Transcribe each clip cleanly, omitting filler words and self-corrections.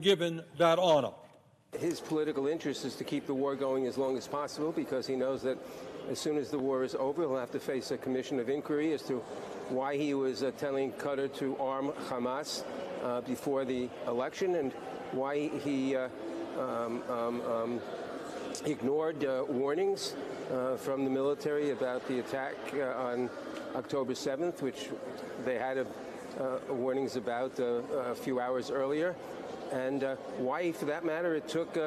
given that honor. His political interest is to keep the war going as long as possible because he knows that as soon as the war is over, he'll have to face a commission of inquiry as to why he was telling Qatar to arm Hamas before the election and why he ignored warnings from the military about the attack on October 7th, which they had warnings about a few hours earlier. And why, for that matter, it took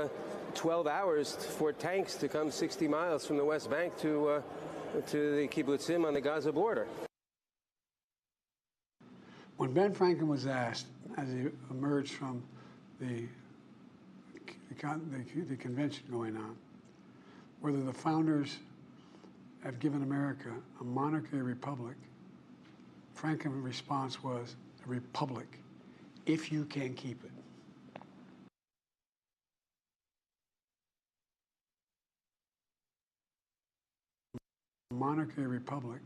12 hours for tanks to come 60 miles from the West Bank to the kibbutzim on the Gaza border. When Ben Franklin was asked, as he emerged from the convention going on, whether the founders have given America a monarchy or republic, Franklin's response was, a republic, if you can keep it. Monarchy or republic,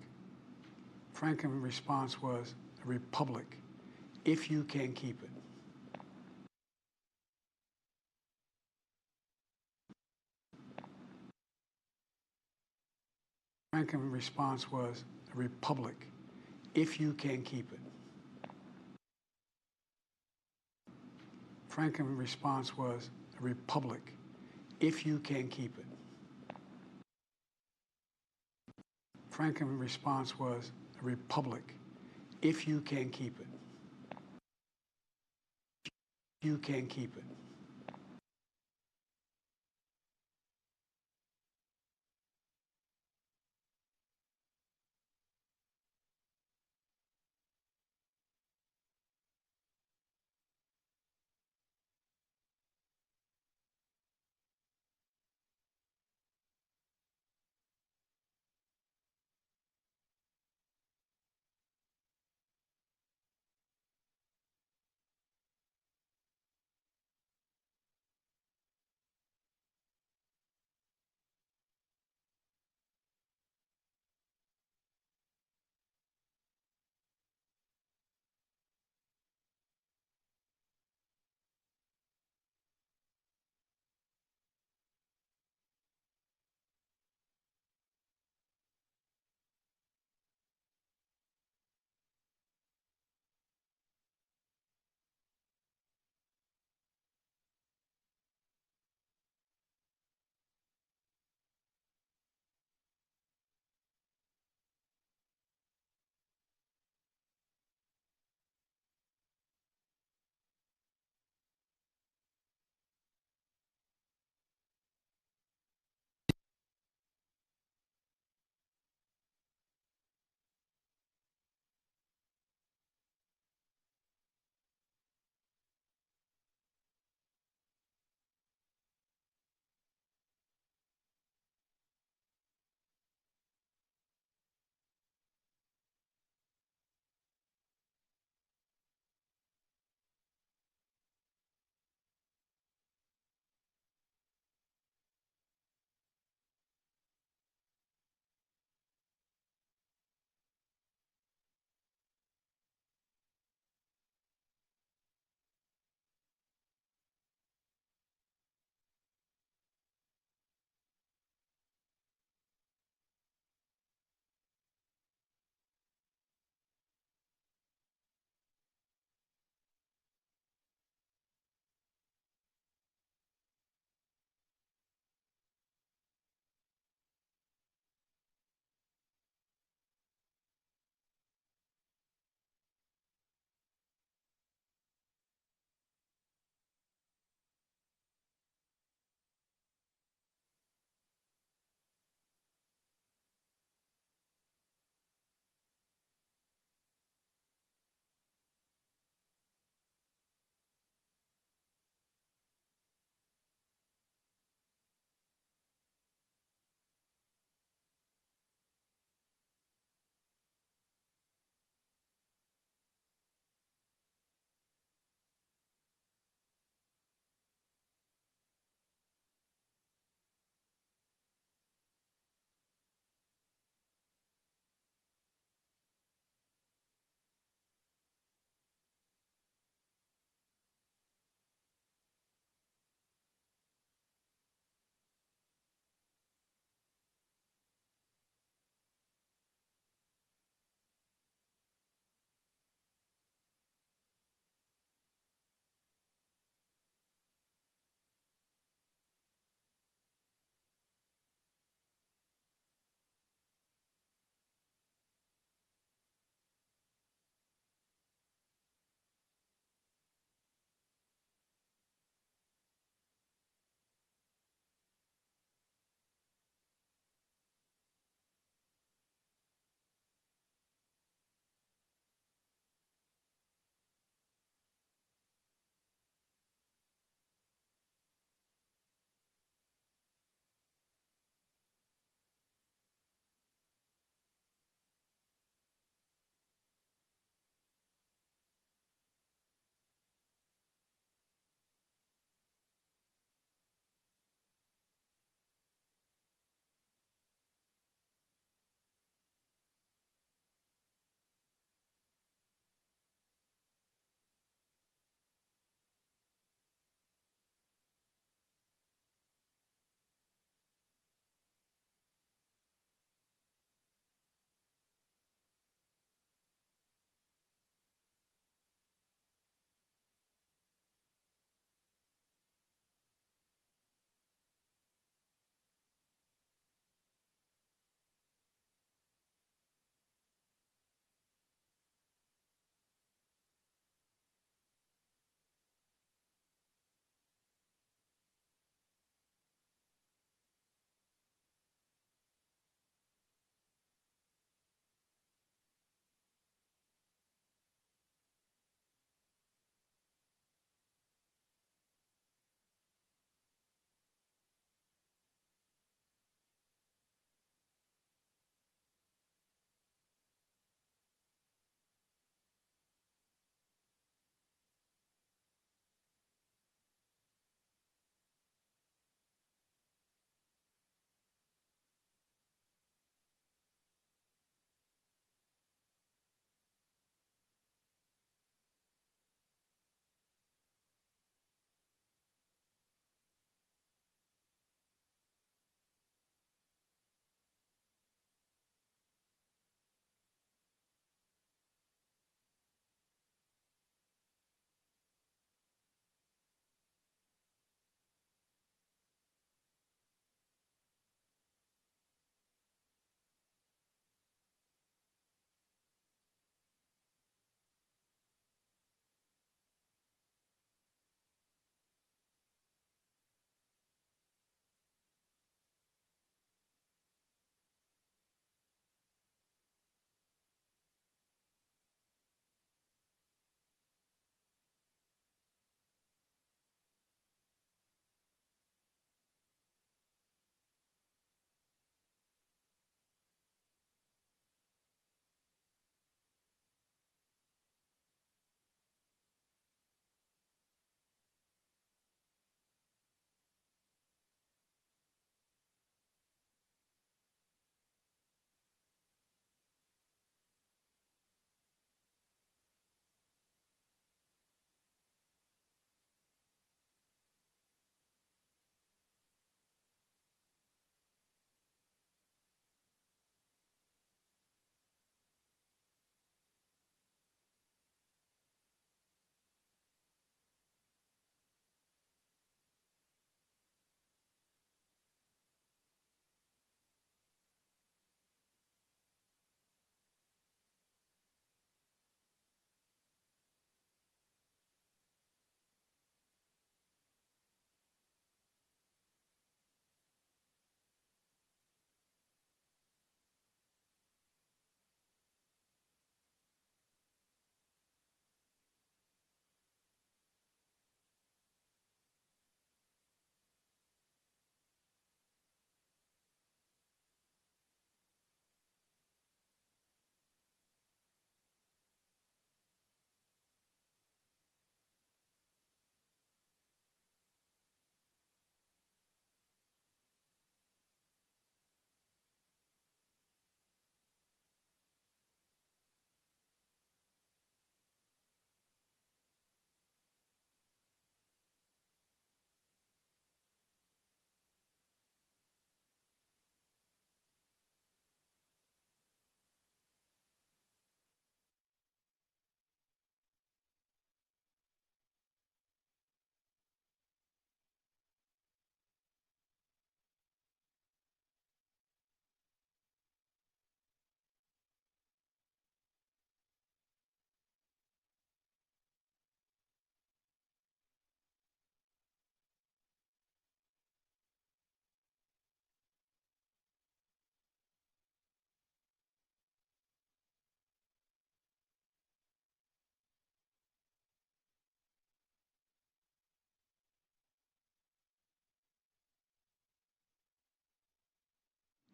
Franklin's response was, a republic, if you can keep it. Franklin's response was, a republic, if you can keep it. Franklin's response was, a republic, if you can keep it. Franklin's response was, a republic, if you can keep it. You can keep it.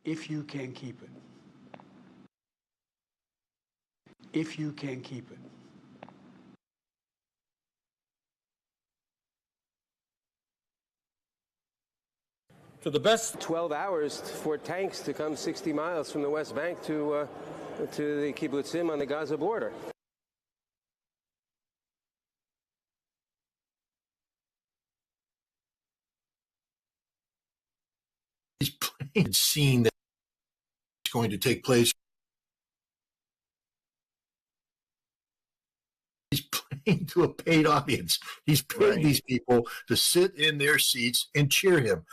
if you can keep it. If you can keep it. To the best. 12 hours for tanks to come 60 miles from the West Bank to the kibbutzim on the Gaza border. He's playing a scene that's going to take place. He's playing to a paid audience. He's paid these people to sit in their seats and cheer him.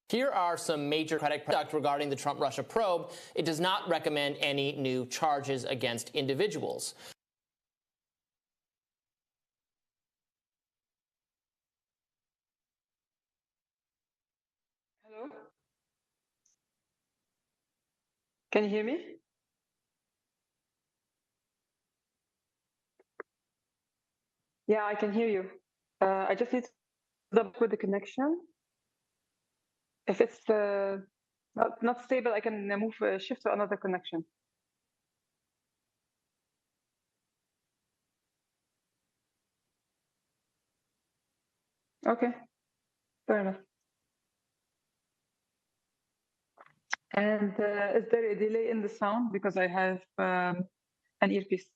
Here are some major conduct regarding the Trump-Russia probe. It does not recommend any new charges against individuals. Hello? Can you hear me? Yeah, I can hear you. I just need to double with the connection. If it's not stable, I can move shift to another connection. Okay, fair enough. And is there a delay in the sound? Because I have an earpiece.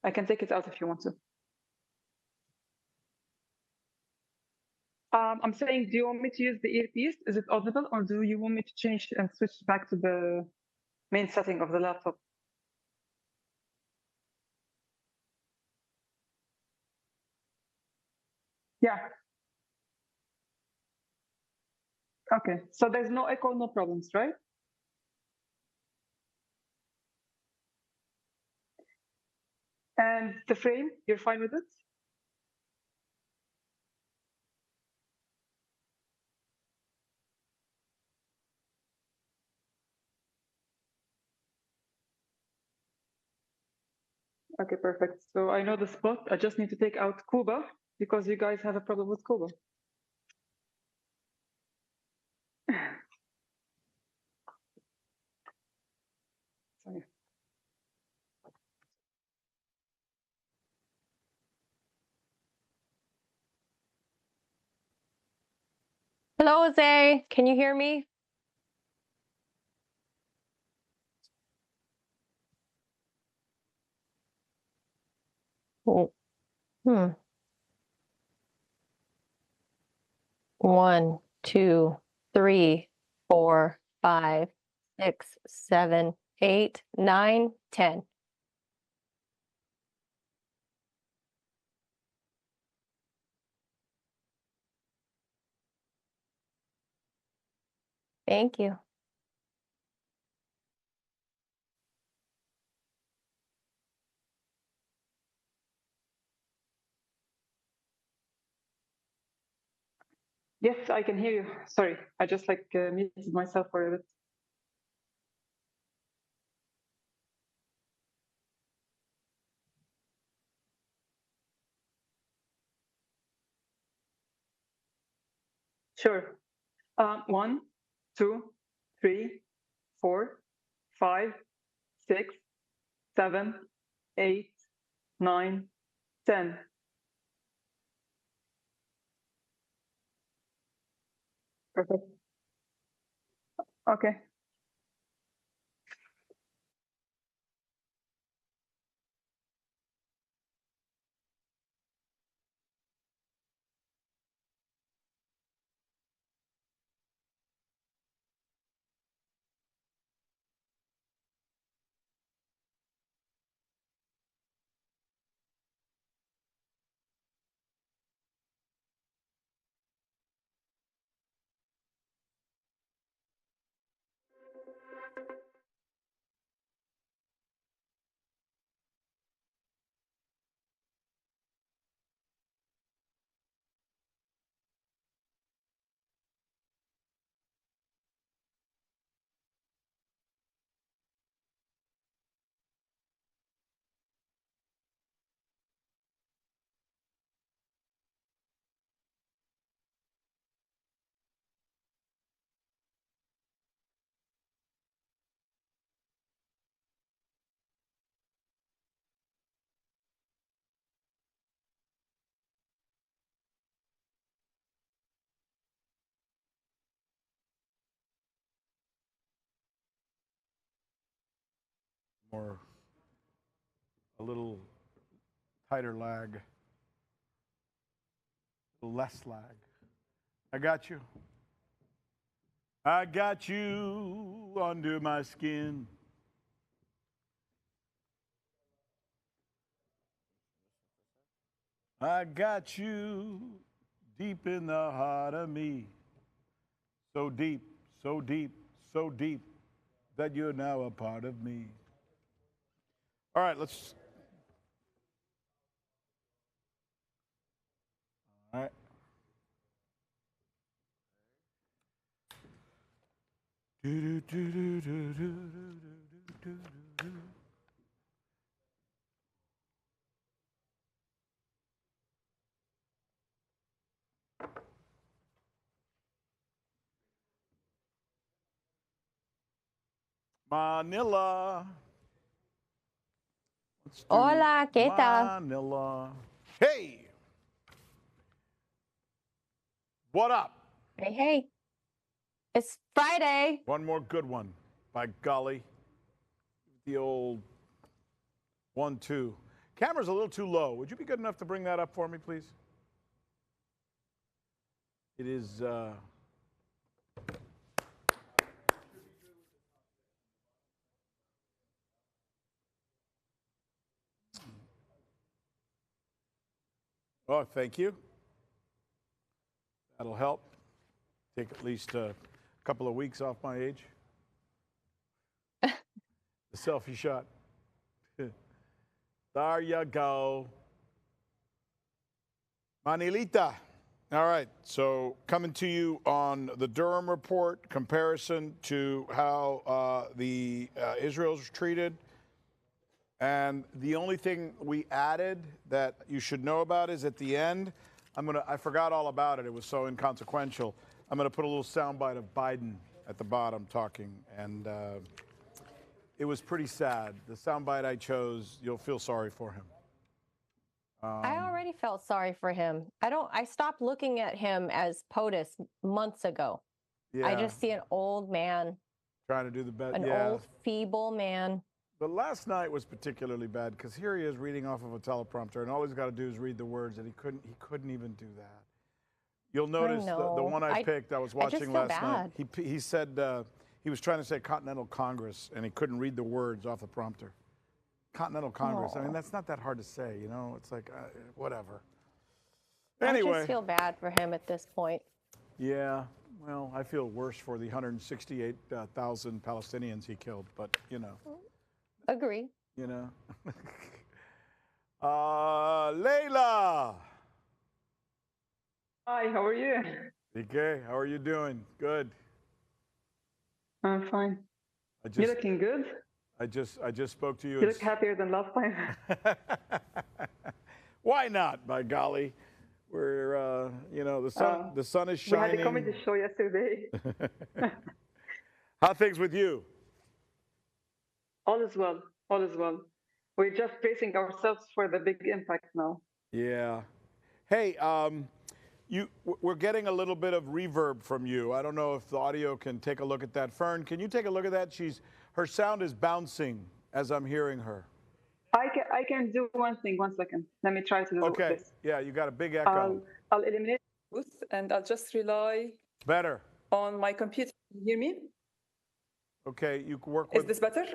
I can take it out if you want to. I'm saying, do you want me to use the earpiece? Is it audible, or do you want me to change and switch back to the main setting of the laptop? Yeah. Okay, so there's no echo, no problems, right? And the frame, you're fine with it? Okay, perfect. So I know the spot. I just need to take out Cuba because you guys have a problem with Cuba. Sorry. Hello, Jose. Can you hear me? Oh, hmm. 1, 2, 3, 4, 5, 6, 7, 8, 9, 10. Thank you. Yes, I can hear you. Sorry, I just muted myself for a bit. Sure. 1, 2, 3, 4, 5, 6, 7, 8, 9, 10. Perfect. Okay. more, a little tighter lag, less lag. I got you. I got you under my skin. I got you deep in the heart of me. So deep, so deep, so deep that you're now a part of me. All right, let's. All right. Manila. Let's do Hola, ¿qué tal? Manila. Hey! What up? Hey, hey. It's Friday. One more good one. By golly. The old 1-2. Camera's a little too low. Would you be good enough to bring that up for me, please? It is. Oh, thank you. That'll help. Take at least a couple of weeks off my age. The selfie shot. There you go. Manilita. All right. So coming to you on the Durham report, comparison to how the Israel's treated. And the only thing we added that you should know about is at the end, I forgot all about it. It was so inconsequential. I'm going to put a little soundbite of Biden at the bottom talking. And it was pretty sad. The soundbite I chose, you'll feel sorry for him. I already felt sorry for him. I stopped looking at him as POTUS months ago. Yeah. I just see an old man. Trying to do the best. An old, feeble man. But last night was particularly bad because here he is reading off of a teleprompter, and all he's got to do is read the words, and he couldn't even do that. You'll notice the one I picked, I was watching last night. He said he was trying to say Continental Congress, and he couldn't read the words off the prompter. Continental Congress. I mean, that's not that hard to say, you know? It's like, whatever. Anyway. I just feel bad for him at this point. Yeah. Well, I feel worse for the 168,000 Palestinians he killed, but, you know. Agree. You know. Leila. Hi, how are you? DK, how are you doing? Good. I'm fine. You're looking good. I just spoke to you. You look happier than last time. Why not? By golly, we're you know, the sun is shining. We had a comedy show yesterday. How things with you? All is well. All is well. We're just bracing ourselves for the big impact now. Yeah. Hey, we're getting a little bit of reverb from you. I don't know if the audio can take a look at that. Fern, can you take a look at that? Her sound is bouncing as I'm hearing her. I can do one thing. 1 second. Let me try to do this. Okay. Yeah, you got a big echo. I'll eliminate booth and I'll just rely better on my computer. Can you hear me? Okay, you can work with. Is this better?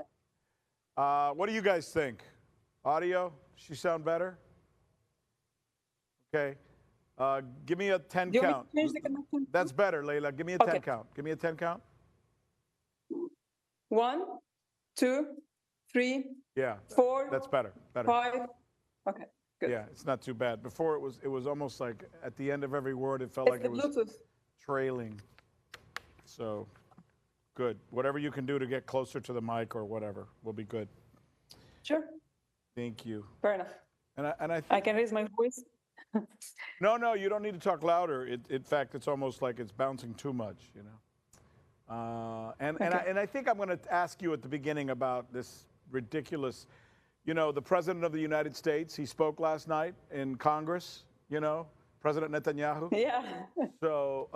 What do you guys think? Audio? She sound better? Okay. Give me a 10 count. Change the connection? That's better, Leila. Give me a 10 count. Give me a 10 count. 1, 2, 3. Yeah. 4. That's better. 5. Okay. Good. Yeah, it's not too bad. Before it was almost like at the end of every word it felt like it was Bluetooth. Trailing. So good. Whatever you can do to get closer to the mic or whatever will be good. Sure. Thank you. Fair enough. And I think I can raise my voice. No, you don't need to talk louder. In fact, it's almost like it's bouncing too much, you know. And I think I'm going to ask you at the beginning about this ridiculous, you know, the President of the United States, he spoke last night in Congress, you know, President Netanyahu. Yeah. So,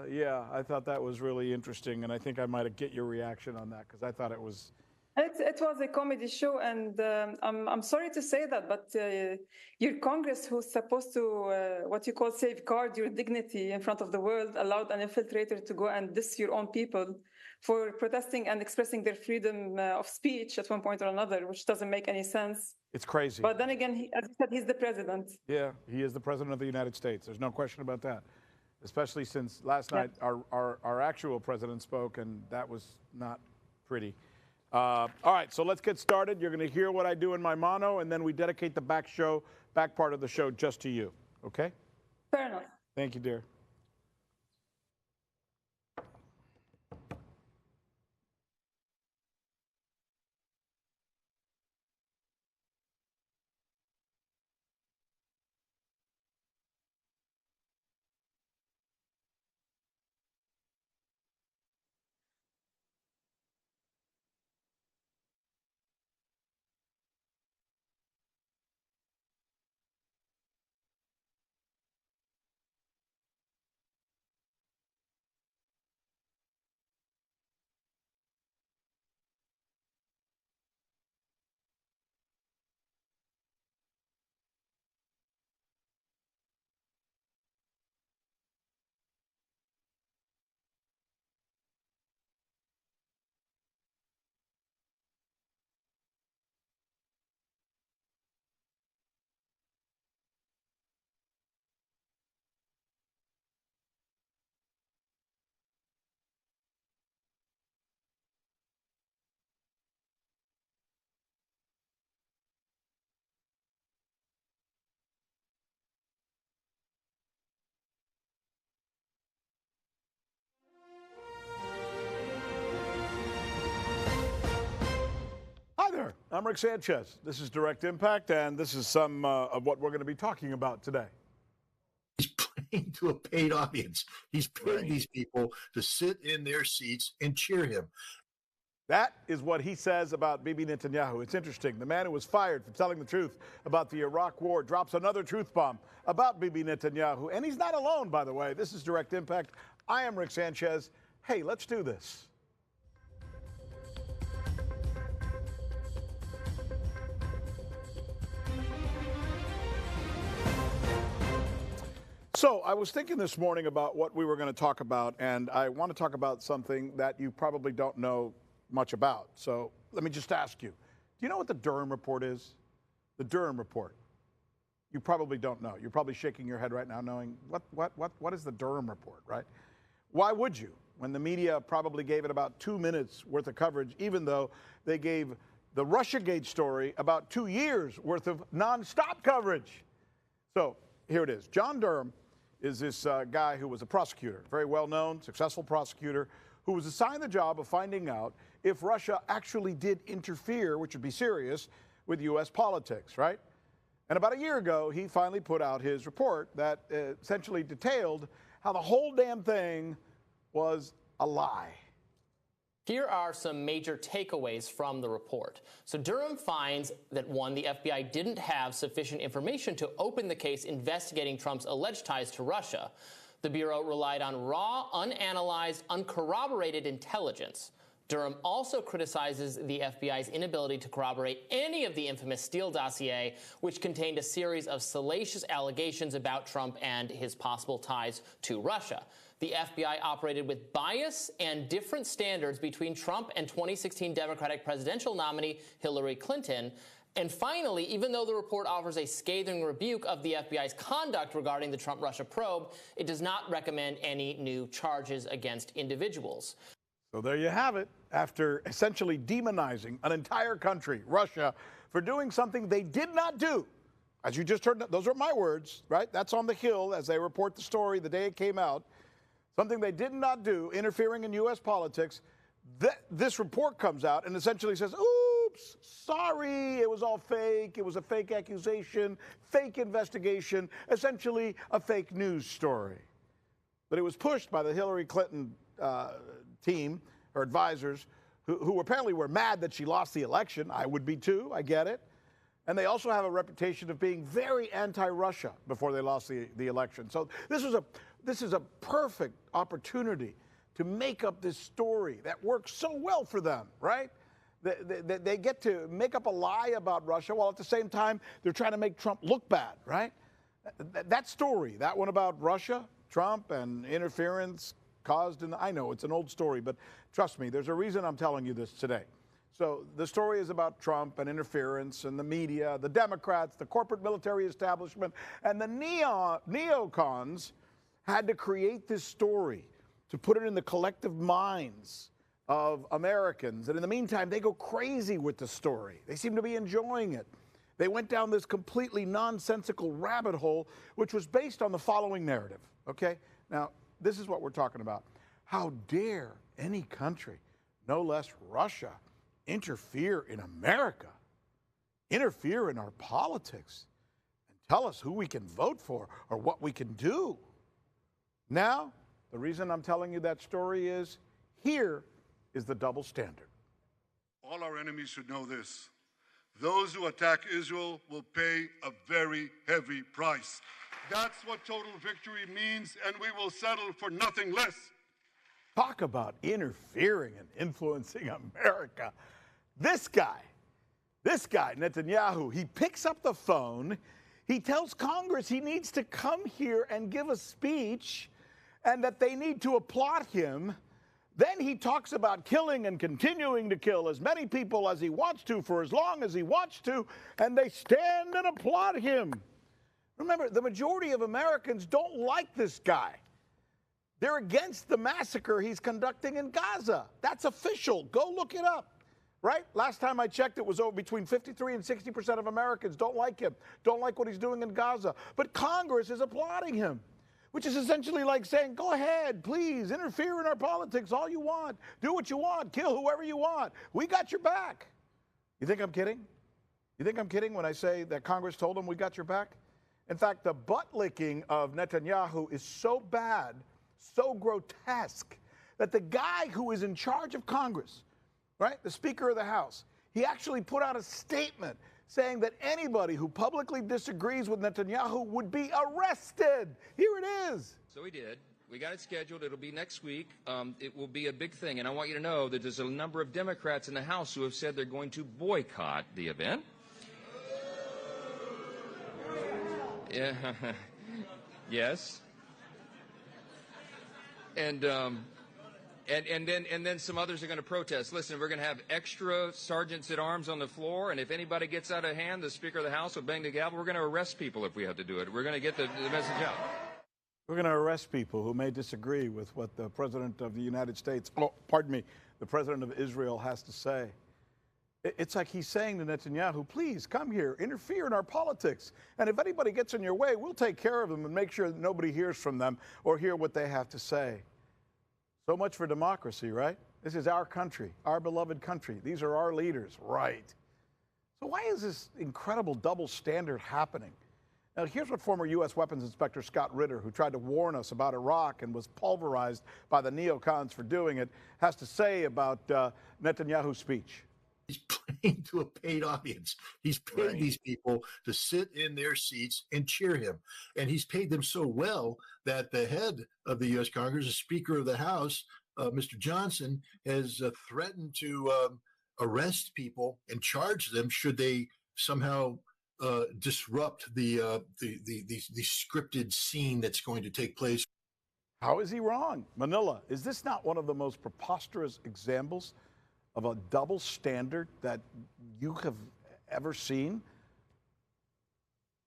yeah, I thought that was really interesting, and I think I might get your reaction on that because I thought it was It was a comedy show, and I'm sorry to say that, but your Congress, who's supposed to what you call safeguard your dignity in front of the world, allowed an infiltrator to go and diss your own people for protesting and expressing their freedom of speech at one point or another, which doesn't make any sense. It's crazy. But then again, as you said, he's the president. Yeah, he is the president of the United States. There's no question about that. Especially since last night our actual president spoke, and that was not pretty. All right, so let's get started. You're going to hear what I do in my mono, and then we dedicate the back part of the show just to you. Okay? Fair enough. Thank you, dear. Hi there, I'm Rick Sanchez. This is Direct Impact, and this is some of what we're going to be talking about today. He's playing to a paid audience. He's paid these people to sit in their seats and cheer him. That is what he says about Bibi Netanyahu. It's interesting. The man who was fired for telling the truth about the Iraq war drops another truth bomb about Bibi Netanyahu. And he's not alone, by the way. This is Direct Impact. I am Rick Sanchez. Hey, let's do this. So I was thinking this morning about what we were going to talk about, and I want to talk about something that you probably don't know much about. So let me just ask you, do you know what the Durham Report is? The Durham Report. You probably don't know. You're probably shaking your head right now knowing what is the Durham Report, right? Why would you? When the media probably gave it about 2 minutes worth of coverage, even though they gave the Russiagate story about 2 years worth of nonstop coverage. So here it is. John Durham is this guy who was a prosecutor, very well-known, successful prosecutor, who was assigned the job of finding out if Russia actually did interfere, which would be serious, with U.S. politics, right? And about a year ago, he finally put out his report that essentially detailed how the whole damn thing was a lie. Here are some major takeaways from the report. So Durham finds that, one, the FBI didn't have sufficient information to open the case investigating Trump's alleged ties to Russia. The Bureau relied on raw, unanalyzed, uncorroborated intelligence. Durham also criticizes the FBI's inability to corroborate any of the infamous Steele dossier, which contained a series of salacious allegations about Trump and his possible ties to Russia. The FBI operated with bias and different standards between Trump and 2016 Democratic presidential nominee Hillary Clinton. And finally, even though the report offers a scathing rebuke of the FBI's conduct regarding the Trump-Russia probe, it does not recommend any new charges against individuals. So there you have it. After essentially demonizing an entire country, Russia, for doing something they did not do. As you just heard, those are my words, right? That's on the Hill as they report the story the day it came out. Something they did not do, interfering in U.S. politics. This report comes out and essentially says, oops, sorry, it was all fake. It was a fake accusation, fake investigation, essentially a fake news story. But it was pushed by the Hillary Clinton team, her advisors, who apparently were mad that she lost the election. I would be too, I get it. And they also have a reputation of being very anti-Russia before they lost the election. So this is a perfect opportunity to make up this story that works so well for them, right? They get to make up a lie about Russia while at the same time they're trying to make Trump look bad, right? That story, that one about Russia, Trump, and interference caused in I know it's an old story, but trust me, there's a reason I'm telling you this today. So the story is about Trump and interference and the media, the Democrats, the corporate military establishment, and the neocons had to create this story to put it in the collective minds of Americans. And in the meantime, they go crazy with the story. They seem to be enjoying it. They went down this completely nonsensical rabbit hole, which was based on the following narrative, okay? Now, this is what we're talking about. How dare any country, no less Russia, interfere in America, interfere in our politics, and tell us who we can vote for or what we can do. Now, the reason I'm telling you that story is here is the double standard. All our enemies should know this. Those who attack Israel will pay a very heavy price. That's what total victory means, and we will settle for nothing less. Talk about interfering and influencing America. This guy, Netanyahu, he picks up the phone, he tells Congress he needs to come here and give a speech and that they need to applaud him. Then he talks about killing and continuing to kill as many people as he wants to for as long as he wants to, and they stand and applaud him. Remember, the majority of Americans don't like this guy. They're against the massacre he's conducting in Gaza. That's official. Go look it up, right? Last time I checked, it was over between 53 and 60% of Americans don't like him, don't like what he's doing in Gaza. But Congress is applauding him, which is essentially like saying, go ahead, please, interfere in our politics all you want. Do what you want. Kill whoever you want. We got your back. You think I'm kidding? You think I'm kidding when I say that Congress told him we got your back? In fact, the butt-licking of Netanyahu is so bad, so grotesque, that the guy who is in charge of Congress, right, the Speaker of the House, he actually put out a statement saying that anybody who publicly disagrees with Netanyahu would be arrested. Here it is. So we did. We got it scheduled. It'll be next week. It will be a big thing. And I want you to know that there's a number of Democrats in the House who have said they're going to boycott the event. Yeah. Yes. And then some others are going to protest. Listen, we're going to have extra sergeants at arms on the floor, and if anybody gets out of hand, the Speaker of the House will bang the gavel. We're going to arrest people if we have to do it. We're going to get the message out. We're going to arrest people who may disagree with what the President of the United States, the President of Israel has to say. It's like he's saying to Netanyahu, please come here, interfere in our politics. And if anybody gets in your way, we'll take care of them and make sure that nobody hears from them or hear what they have to say. So much for democracy, right? This is our country, our beloved country. These are our leaders, right? So why is this incredible double standard happening? Now, here's what former U.S. Weapons Inspector Scott Ritter, who tried to warn us about Iraq and was pulverized by the neocons for doing it, has to say about Netanyahu's speech. He's playing to a paid audience. He's paid these people to sit in their seats and cheer him. And he's paid them so well that the head of the U.S. Congress, the Speaker of the House, Mr. Johnson, has threatened to arrest people and charge them should they somehow disrupt the scripted scene that's going to take place. How is he wrong? Manila, is this not one of the most preposterous examples of a double standard that you have ever seen?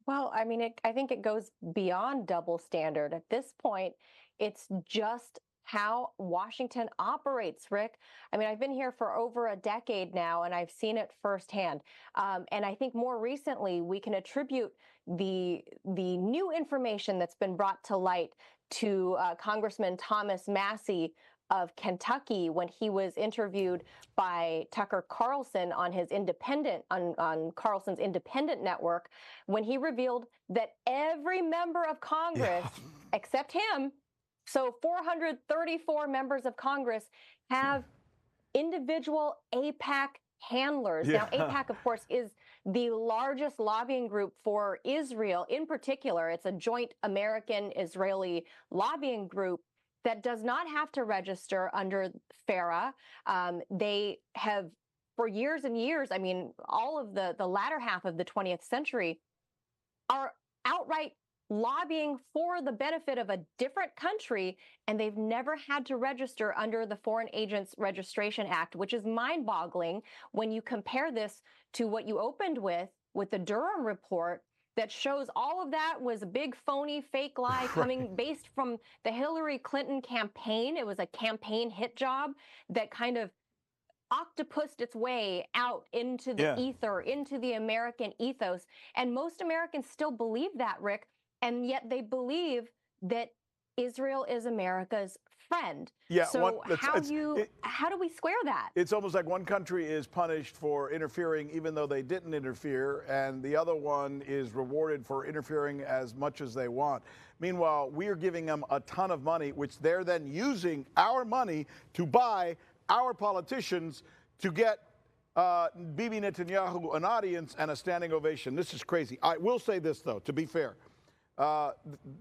Well, I mean, I think it goes beyond double standard. At this point, it's just how Washington operates, Rick. I mean, I've been here for over a decade now, and I've seen it firsthand. And I think more recently, we can attribute the new information that's been brought to light to Congressman Thomas Massie of Kentucky when he was interviewed by Tucker Carlson on his on Carlson's independent network, when he revealed that every member of Congress, except him, so 434 members of Congress, have individual AIPAC handlers. Now, AIPAC, of course, is the largest lobbying group for Israel in particular. It's a joint American-Israeli lobbying group that does not have to register under FARA. They have for years and years, I mean, all of the latter half of the 20th century, are outright lobbying for the benefit of a different country, and they've never had to register under the Foreign Agents Registration Act, which is mind-boggling when you compare this to what you opened with the Durham report that shows all of that was a big phony fake lie coming based from the Hillary Clinton campaign. It was a campaign hit job that kind of octopused its way out into the ether, into the American ethos. And most Americans still believe that, Rick, and yet they believe that Israel is America's friend. Yeah. So how do we square that? It's almost like one country is punished for interfering even though they didn't interfere, and the other one is rewarded for interfering as much as they want. Meanwhile, we are giving them a ton of money, which they're then using our money to buy our politicians to get Bibi Netanyahu an audience and a standing ovation. This is crazy. I will say this, though, to be fair.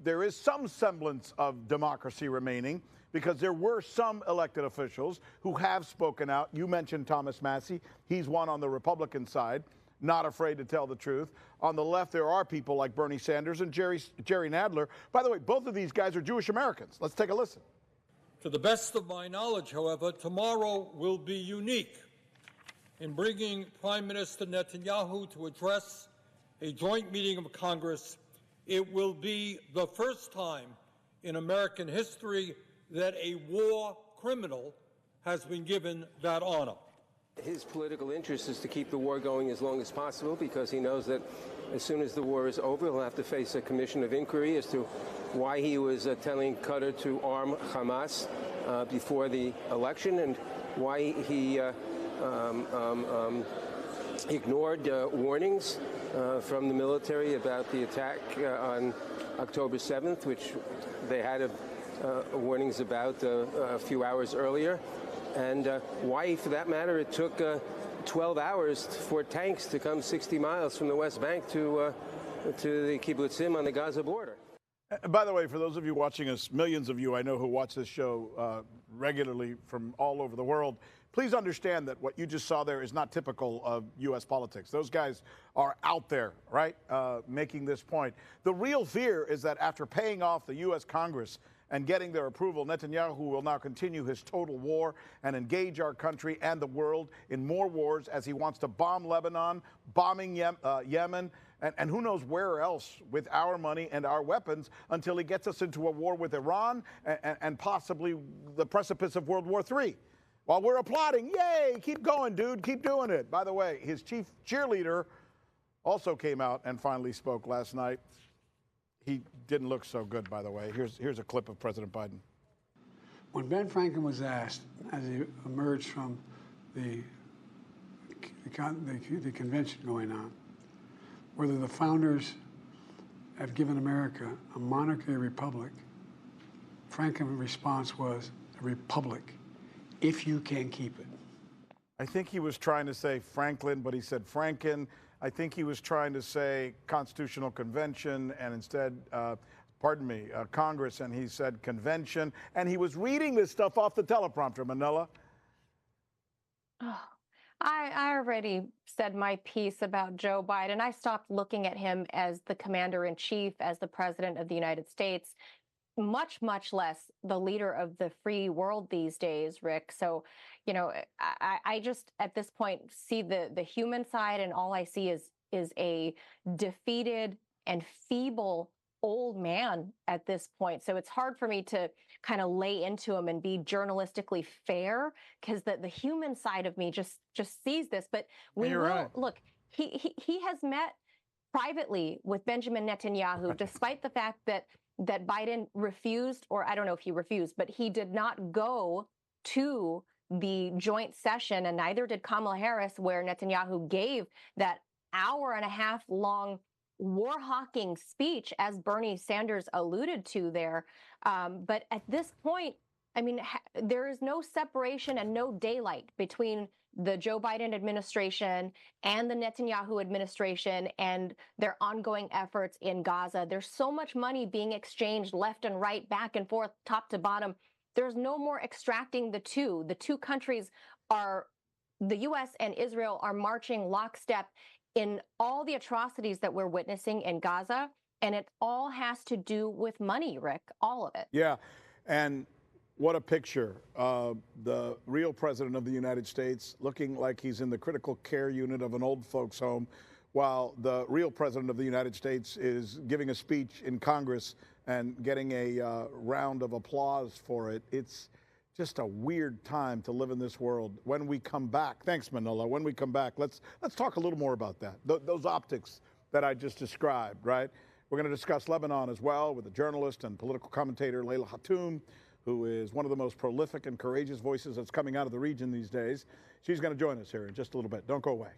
There is some semblance of democracy remaining because there were some elected officials who have spoken out. You mentioned Thomas Massie. He's one on the Republican side, not afraid to tell the truth. On the left, there are people like Bernie Sanders and Jerry Nadler. By the way, both of these guys are Jewish Americans. Let's take a listen. To the best of my knowledge, however, tomorrow will be unique in bringing Prime Minister Netanyahu to address a joint meeting of Congress. It will be the first time in American history that a war criminal has been given that honor. His political interest is to keep the war going as long as possible because he knows that as soon as the war is over, he'll have to face a commission of inquiry as to why he was telling Qatar to arm Hamas before the election and why he ignored warnings from the military about the attack on October 7th, which they had warnings about a few hours earlier, and why, for that matter, it took 12 hours for tanks to come 60 miles from the West Bank to the kibbutzim on the Gaza border. By the way, for those of you watching us, millions of you I know who watch this show regularly from all over the world, please understand that what you just saw there is not typical of U.S. politics. Those guys are out there, right, making this point. The real fear is that after paying off the U.S. Congress and getting their approval, Netanyahu will now continue his total war and engage our country and the world in more wars as he wants to bomb Lebanon, bombing Yemen, and who knows where else with our money and our weapons until he gets us into a war with Iran and possibly the precipice of World War III. While we're applauding, yay, keep going, dude, keep doing it. By the way, his chief cheerleader also came out and finally spoke last night. He didn't look so good, by the way. Here's a clip of President Biden. When Ben Franklin was asked, as he emerged from the convention going on, whether the founders have given America a monarchy or republic, Franklin's response was a republic, if you can keep it. I think he was trying to say Franklin, but he said Franken. I think he was trying to say Constitutional Convention and instead, Congress, and he said convention. And he was reading this stuff off the teleprompter, Manila. Oh, I already said my piece about Joe Biden. I stopped looking at him as the commander-in-chief, as the president of the United States, much, much less the leader of the free world these days, Rick. So, you know, I just at this point see the human side, and all I see is a defeated and feeble old man at this point. So it's hard for me to kind of lay into him and be journalistically fair because the human side of me just sees this. But we will right. Look, he has met privately with Benjamin Netanyahu, despite the fact that Biden refused, or I don't know if he refused, but he did not go to the joint session, and neither did Kamala Harris, where Netanyahu gave that hour-and-a-half long war-hawking speech, as Bernie Sanders alluded to there. But at this point, I mean, there is no separation and no daylight between the Joe Biden administration and the Netanyahu administration and their ongoing efforts in Gaza. There's so much money being exchanged left and right, back and forth, top to bottom. There's no more extracting the two. The two countries are the U.S. and Israel are marching lockstep in all the atrocities that we're witnessing in Gaza. And it all has to do with money, Rick, all of it. Yeah. And what a picture. The real president of the United States looking like he's in the critical care unit of an old folks home, while the real president of the United States is giving a speech in Congress and getting a round of applause for it. It's just a weird time to live in this world. When we come back, thanks, Manila. When we come back, let's talk a little more about that. Those optics that I just described, right? We're going to discuss Lebanon as well with the journalist and political commentator Leila Hatoum, who is one of the most prolific and courageous voices that's coming out of the region these days. She's going to join us here in just a little bit. Don't go away.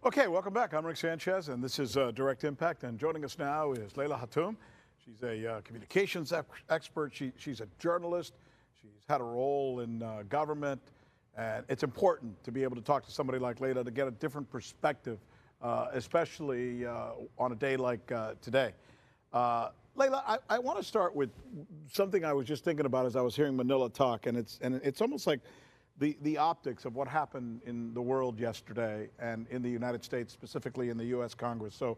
Okay, welcome back. I'm Rick Sanchez, and this is Direct Impact. And joining us now is Leila Hatoum. She's a communications expert. She's a journalist. She's had a role in government. And it's important to be able to talk to somebody like Leila to get a different perspective, especially on a day like today. Leila, I want to start with something I was just thinking about as I was hearing Manila talk, and it's almost like the optics of what happened in the world yesterday and in the United States, specifically in the U.S. Congress. So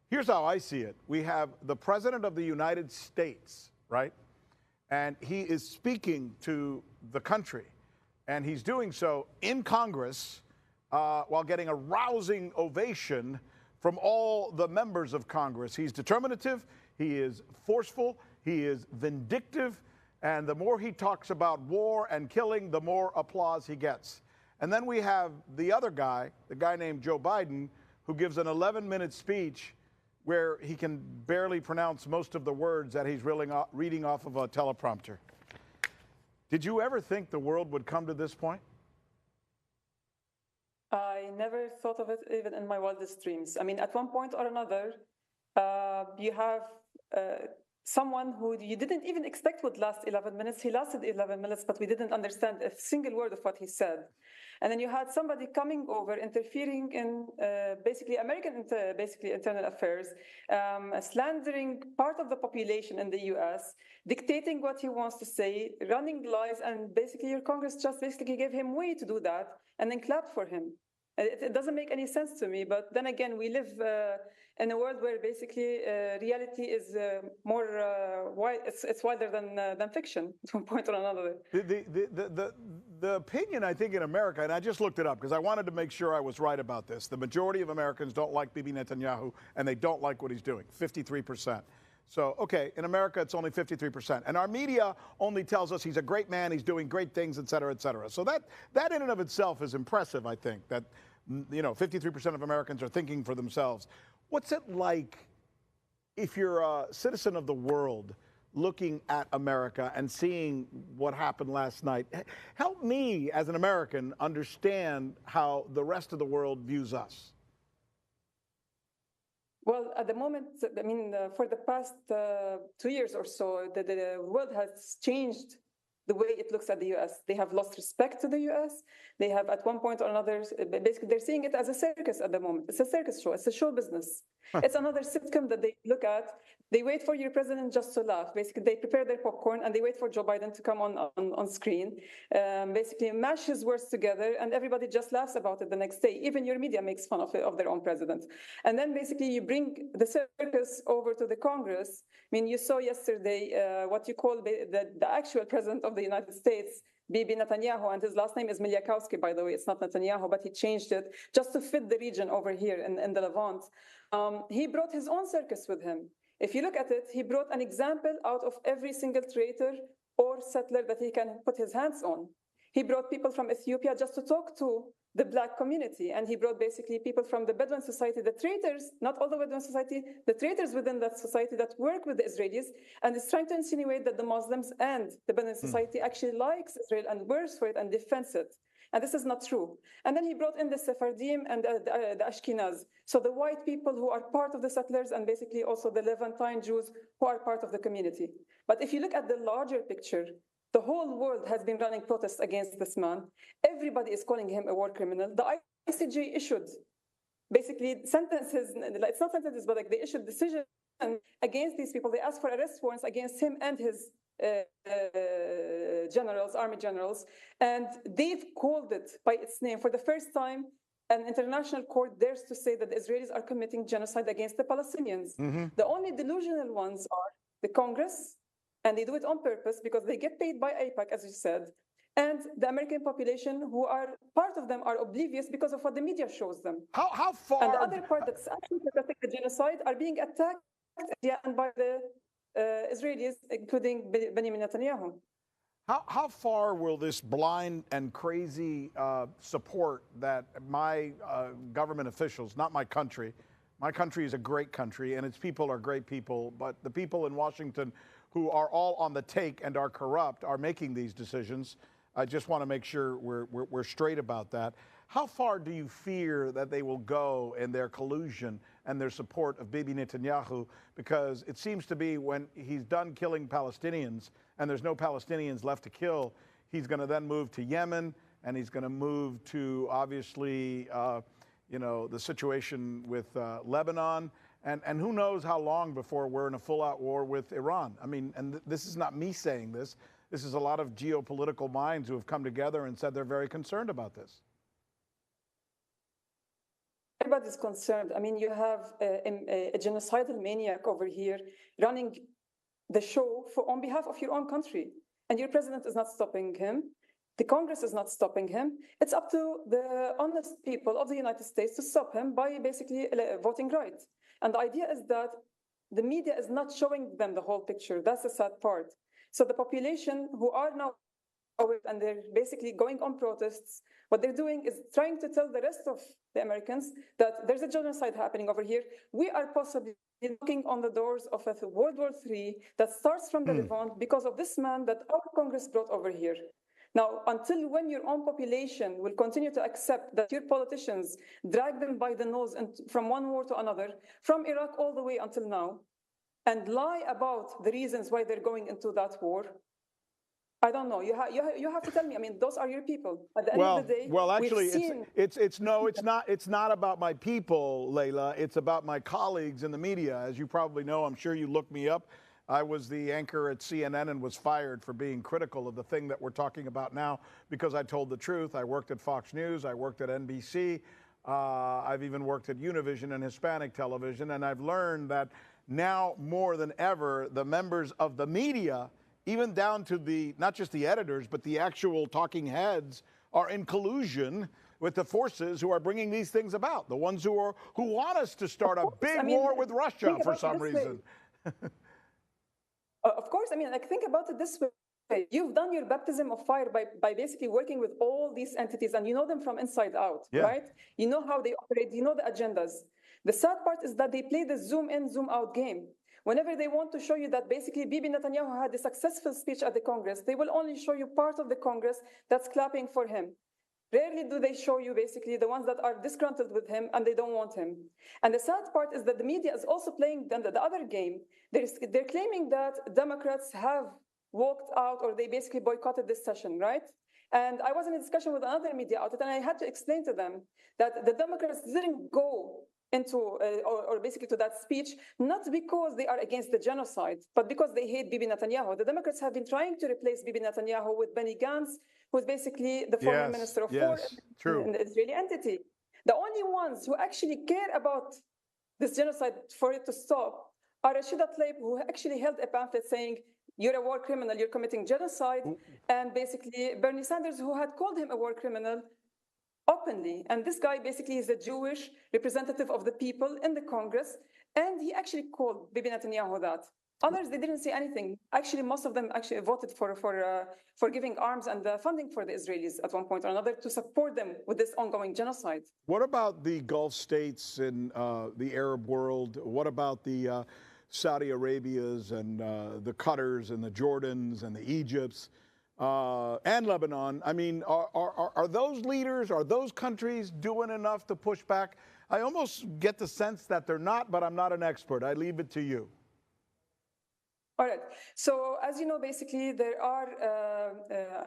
here's how I see it. We have the President of the United States, right? And he is speaking to the country. And he's doing so in Congress while getting a rousing ovation from all the members of Congress. He's determinative. He is forceful. He is vindictive. And the more he talks about war and killing, the more applause he gets. And then we have the other guy, the guy named Joe Biden, who gives an 11-minute speech where he can barely pronounce most of the words that he's reading off of a teleprompter. Did you ever think the world would come to this point? I never thought of it even in my wildest dreams. I mean, at one point or another, you have someone who you didn't even expect would last 11 minutes. He lasted 11 minutes, but we didn't understand a single word of what he said. And then you had somebody coming over, interfering in basically American internal affairs, slandering part of the population in the US, dictating what he wants to say, running lies, and basically your Congress just basically gave him way to do that and then clapped for him. It doesn't make any sense to me. But then again, we live in a world where basically reality is more it's wilder than fiction to a point or another. The opinion, I think, in America, and I just looked it up because I wanted to make sure I was right about this. The majority of Americans don't like Bibi Netanyahu, and they don't like what he's doing, 53%. So, okay, in America, it's only 53%. And our media only tells us he's a great man, he's doing great things, et cetera, et cetera. So that in and of itself is impressive, I think, that, 53% of Americans are thinking for themselves. What's it like if you're a citizen of the world looking at America and seeing what happened last night? Help me, as an American, understand how the rest of the world views us. Well, at the moment, I mean, for the past 2 years or so, the world has changed the way it looks at the U.S. They have lost respect to the U.S. They have, at one point or another, basically, they're seeing it as a circus at the moment. It's a circus show. It's a show business. It's another sitcom that they look at. They wait for your president just to laugh. Basically, they prepare their popcorn and they wait for Joe Biden to come on screen. Basically, mash his words together, and everybody just laughs about it the next day. Even your media makes fun of their own president. And then basically, you bring the circus over to the Congress. I mean, you saw yesterday what you call the actual president of the United States, Bibi Netanyahu, and his last name is Milyakowski, by the way. It's not Netanyahu, but he changed it just to fit the region over here in the Levant. He brought his own circus with him. If you look at it, he brought an example out of every single traitor or settler that he can put his hands on. He brought people from Ethiopia just to talk to the black community. And he brought basically people from the Bedouin society, the traitors, not all the Bedouin society, the traitors within that society that work with the Israelis, and is trying to insinuate that the Muslims and the Bedouin society actually likes Israel and works for it and defends it. And this is not true. And then he brought in the Sephardim and the Ashkenaz. So the white people who are part of the settlers, and basically also the Levantine Jews who are part of the community. But if you look at the larger picture, the whole world has been running protests against this man. Everybody is calling him a war criminal. The ICJ issued basically sentences, it's not sentences, but like they issued decisions against these people. They asked for arrest warrants against him and his generals, army generals, and they've called it by its name. For the first time, an international court dares to say that the Israelis are committing genocide against the Palestinians. The only delusional ones are the Congress, and they do it on purpose because they get paid by AIPAC, as you said, and the American population, who are, part of them are oblivious because of what the media shows them. How far? And the other part that's actually protecting the genocide are being attacked by the Israelis, including Benjamin Netanyahu. How far will this blind and crazy support that my government officials, not my country is a great country and its people are great people, but the people in Washington who are all on the take and are corrupt are making these decisions. I just want to make sure we're straight about that. How far do you fear that they will go in their collusion and their support of Bibi Netanyahu? Because it seems to be when he's done killing Palestinians and there's no Palestinians left to kill, he's going to then move to Yemen, and he's going to move to, obviously, the situation with Lebanon. And who knows how long before we're in a full-out war with Iran. I mean, and this is not me saying this. This is a lot of geopolitical minds who have come together and said they're very concerned about this. Everybody's concerned. I mean, you have a genocidal maniac over here running the show on behalf of your own country. And your president is not stopping him. The Congress is not stopping him. It's up to the honest people of the United States to stop him by basically voting right. And the idea is that the media is not showing them the whole picture. That's the sad part. So the population who are now aware and they're basically going on protests, what they're doing is trying to tell the rest of the Americans that there's a genocide happening over here. We are possibly knocking on the doors of a World War III that starts from the Levant because of this man that our Congress brought over here. Now, until when your own population will continue to accept that your politicians drag them by the nose and from one war to another, from Iraq all the way until now, and lie about the reasons why they're going into that war, I don't know. You have to tell me. I mean, those are your people. At the end of the day, actually, it's not about my people, Leila. It's about my colleagues in the media. As you probably know, I'm sure you looked me up. I was the anchor at CNN and was fired for being critical of the thing that we're talking about now because I told the truth. I worked at Fox News. I worked at NBC. I've even worked at Univision and Hispanic television, and I've learned that now more than ever, the members of the media, even down to the, not just the editors, but the actual talking heads, are in collusion with the forces who are bringing these things about, the ones who want us to start a big war with Russia for some reason. Of course, I mean, like, think about it this way. You've done your baptism of fire by basically working with all these entities, and you know them from inside out, right? You know how they operate, you know the agendas. The sad part is that they play the zoom in, zoom out game. Whenever they want to show you that basically Bibi Netanyahu had a successful speech at the Congress, they will only show you part of the Congress that's clapping for him. Rarely do they show you basically the ones that are disgruntled with him and they don't want him. And the sad part is that the media is also playing the other game. They're claiming that Democrats have walked out or they basically boycotted this session, right? And I was in a discussion with another media outlet and I had to explain to them that the Democrats didn't go into or basically to that speech, not because they are against the genocide, but because they hate Bibi Netanyahu. The Democrats have been trying to replace Bibi Netanyahu with Benny Gantz, who's basically the former minister of foreign in the Israeli entity. The only ones who actually care about this genocide for it to stop are Rashida Tlaib, who actually held a pamphlet saying, "You're a war criminal, you're committing genocide," and basically Bernie Sanders, who had called him a war criminal openly. And this guy basically is a Jewish representative of the people in the Congress, and he actually called Bibi Netanyahu that. Others, they didn't say anything. Actually, most of them actually voted for giving arms and funding for the Israelis at one point or another to support them with this ongoing genocide. What about the Gulf states and the Arab world? What about the Saudi Arabias and the Qatars and the Jordans and the Egypts and Lebanon? I mean, are those leaders, are those countries doing enough to push back? I almost get the sense that they're not, but I'm not an expert. I leave it to you. All right. So as you know, basically, there are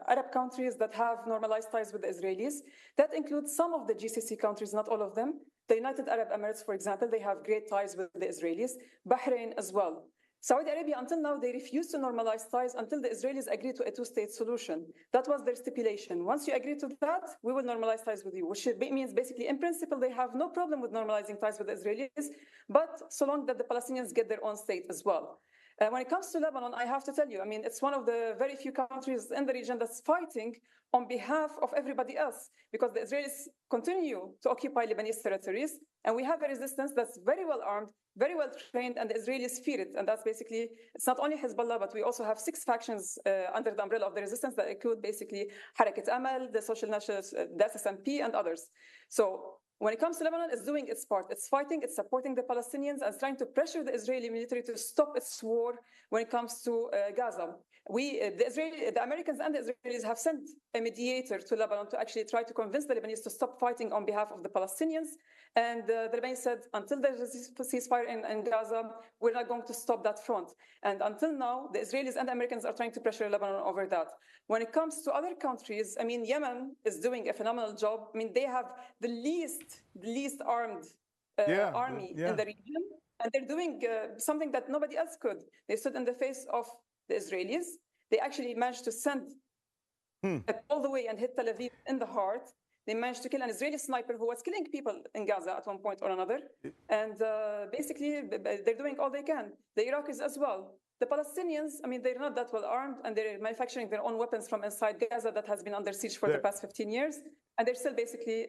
Arab countries that have normalized ties with the Israelis. That includes some of the GCC countries, not all of them. The United Arab Emirates, for example, they have great ties with the Israelis. Bahrain as well. Saudi Arabia, until now, they refuse to normalize ties until the Israelis agree to a two-state solution. That was their stipulation. Once you agree to that, we will normalize ties with you, which means basically, in principle, they have no problem with normalizing ties with the Israelis, but so long that the Palestinians get their own state as well. When it comes to Lebanon, I have to tell you, I mean, it's one of the very few countries in the region that's fighting on behalf of everybody else, because the Israelis continue to occupy Lebanese territories, and we have a resistance that's very well armed, very well trained, and the Israelis fear it. And that's basically, it's not only Hezbollah, but we also have 6 factions under the umbrella of the resistance that include basically Harakat Amal, the Social Nationalists, the SSMP, and others. So when it comes to Lebanon, it's doing its part. It's fighting, it's supporting the Palestinians, and trying to pressure the Israeli military to stop its war when it comes to Gaza. The Americans and the Israelis have sent a mediator to Lebanon to actually try to convince the Lebanese to stop fighting on behalf of the Palestinians. And the Lebanese said, until there's a ceasefire in Gaza, we're not going to stop that front. And until now, the Israelis and the Americans are trying to pressure Lebanon over that. When it comes to other countries, I mean, Yemen is doing a phenomenal job. I mean, they have the least armed army in the region, and they're doing something that nobody else could. They stood in the face of the Israelis. They actually managed to send all the way and hit Tel Aviv in the heart. They managed to kill an Israeli sniper who was killing people in Gaza at one point or another. And basically, they're doing all they can. The Iraqis as well. The Palestinians, I mean, they're not that well armed, and they're manufacturing their own weapons from inside Gaza that has been under siege for the past 15 years. And they're still basically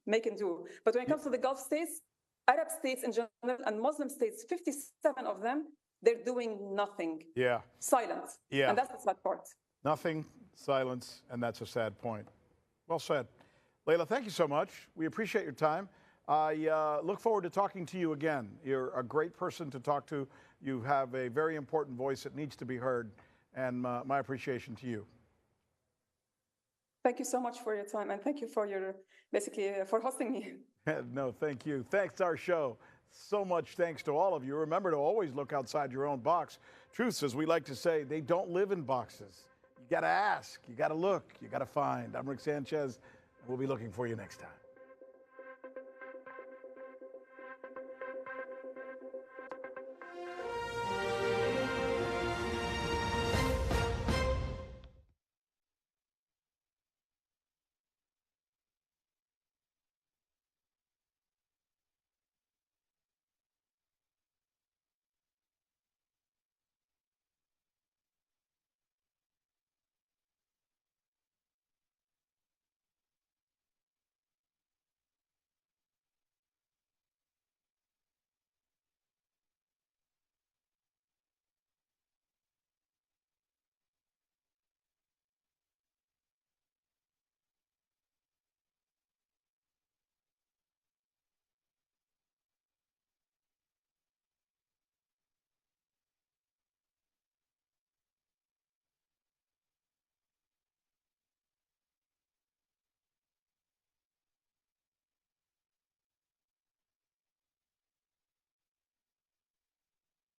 making do. But when it comes to the Gulf states, Arab states in general, and Muslim states, 57 of them, they're doing nothing. Yeah. Silence. Yeah. And that's the sad part. Nothing, silence, and that's a sad point. Well said. Layla, thank you so much. We appreciate your time. I look forward to talking to you again. You're a great person to talk to. You have a very important voice that needs to be heard, and my appreciation to you. Thank you so much for your time, and thank you for your, basically, for hosting me. No, thank you. Thanks to our show. So much thanks to all of you. Remember to always look outside your own box. Truths, as we like to say, they don't live in boxes. You got to ask, you got to look, you got to find. I'm Rick Sanchez, and we'll be looking for you next time.